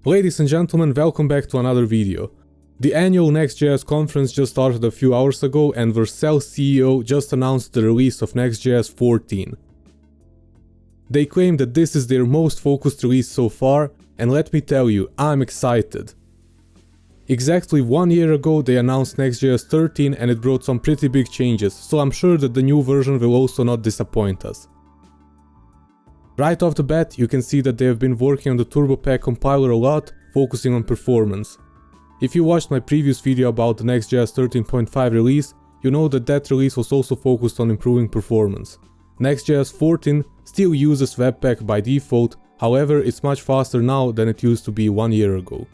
Ladies and gentlemen, welcome back to another video. The annual Next.js conference just started a few hours ago and Vercel's CEO just announced the release of Next.js 14. They claim that this is their most focused release so far, and let me tell you, I'm excited. Exactly 1 year ago they announced Next.js 13 and it brought some pretty big changes, so I'm sure that the new version will also not disappoint us. Right off the bat, you can see that they have been working on the Turbopack compiler a lot, focusing on performance. If you watched my previous video about the Next.js 13.5 release, you know that that release was also focused on improving performance. Next.js 14 still uses Webpack by default, however it's much faster now than it used to be 1 year ago.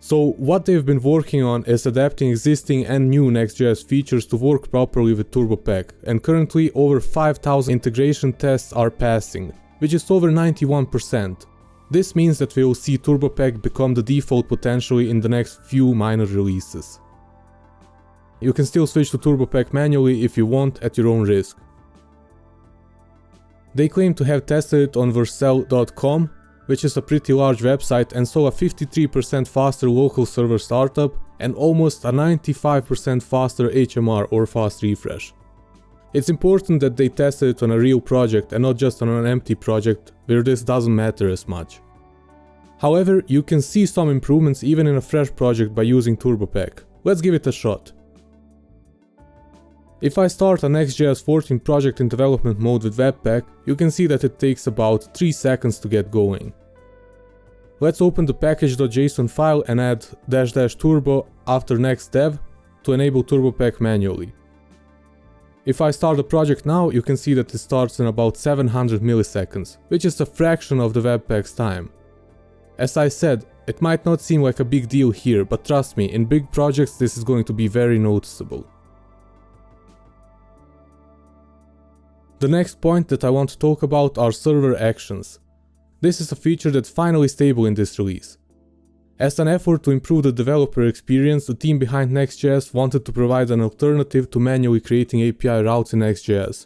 So what they've been working on is adapting existing and new Next.js features to work properly with Turbopack, and currently over 5,000 integration tests are passing, which is over 91%. This means that we will see Turbopack become the default potentially in the next few minor releases. You can still switch to Turbopack manually if you want at your own risk. They claim to have tested it on Vercel.com, which is a pretty large website, and saw a 53% faster local server startup and almost a 95% faster HMR or fast refresh. It's important that they tested it on a real project and not just on an empty project where this doesn't matter as much. However, you can see some improvements even in a fresh project by using Turbopack. Let's give it a shot. If I start a Next.js 14 project in development mode with Webpack, you can see that it takes about 3 seconds to get going. Let's open the package.json file and add --turbo after next-dev to enable Turbopack manually. If I start the project now, you can see that it starts in about 700 milliseconds, which is a fraction of the Webpack's time. As I said, it might not seem like a big deal here, but trust me, in big projects this is going to be very noticeable. The next point that I want to talk about are server actions. This is a feature that's finally stable in this release. As an effort to improve the developer experience, the team behind Next.js wanted to provide an alternative to manually creating API routes in Next.js.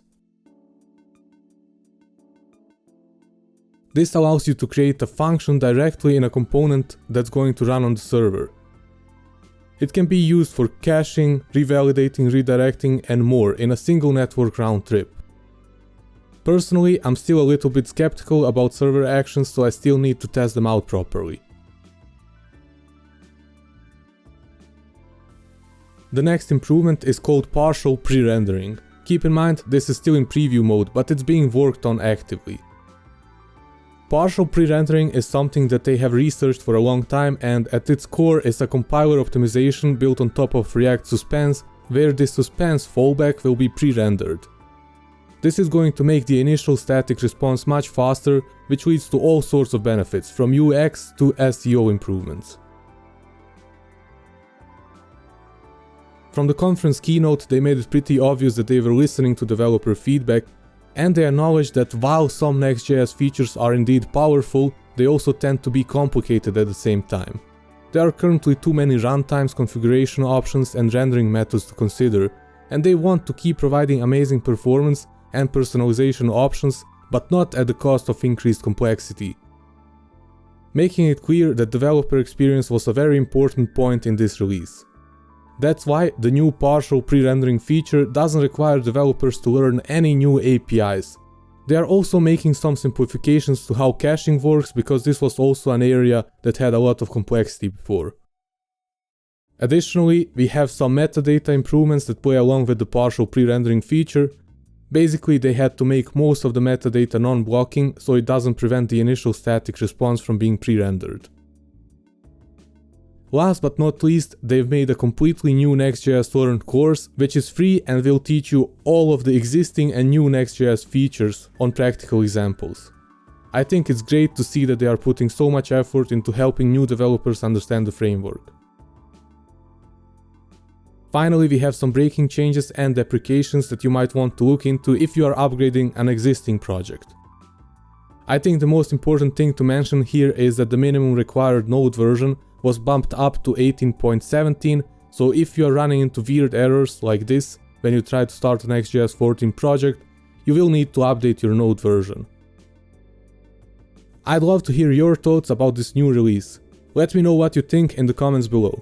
This allows you to create a function directly in a component that's going to run on the server. It can be used for caching, revalidating, redirecting, and more in a single network round trip. Personally, I'm still a little bit skeptical about server actions, so I still need to test them out properly. The next improvement is called partial pre-rendering. Keep in mind, this is still in preview mode, but it's being worked on actively. Partial pre-rendering is something that they have researched for a long time, and at its core is a compiler optimization built on top of React suspense, where this suspense fallback will be pre-rendered. This is going to make the initial static response much faster, which leads to all sorts of benefits, from UX to SEO improvements. From the conference keynote, they made it pretty obvious that they were listening to developer feedback, and they acknowledged that while some Next.js features are indeed powerful, they also tend to be complicated at the same time. There are currently too many runtimes, configuration options, and rendering methods to consider, and they want to keep providing amazing performance and personalization options, but not at the cost of increased complexity. Making it clear that developer experience was a very important point in this release. That's why the new partial pre-rendering feature doesn't require developers to learn any new APIs. They are also making some simplifications to how caching works, because this was also an area that had a lot of complexity before. Additionally, we have some metadata improvements that play along with the partial pre-rendering feature. Basically, they had to make most of the metadata non-blocking, so it doesn't prevent the initial static response from being pre-rendered. Last but not least, they've made a completely new Next.js Learn course, which is free and will teach you all of the existing and new Next.js features on practical examples. I think it's great to see that they are putting so much effort into helping new developers understand the framework. Finally, we have some breaking changes and deprecations that you might want to look into if you are upgrading an existing project. I think the most important thing to mention here is that the minimum required node version was bumped up to 18.17, so if you are running into weird errors like this when you try to start a Next.js 14 project, you will need to update your node version. I'd love to hear your thoughts about this new release. Let me know what you think in the comments below.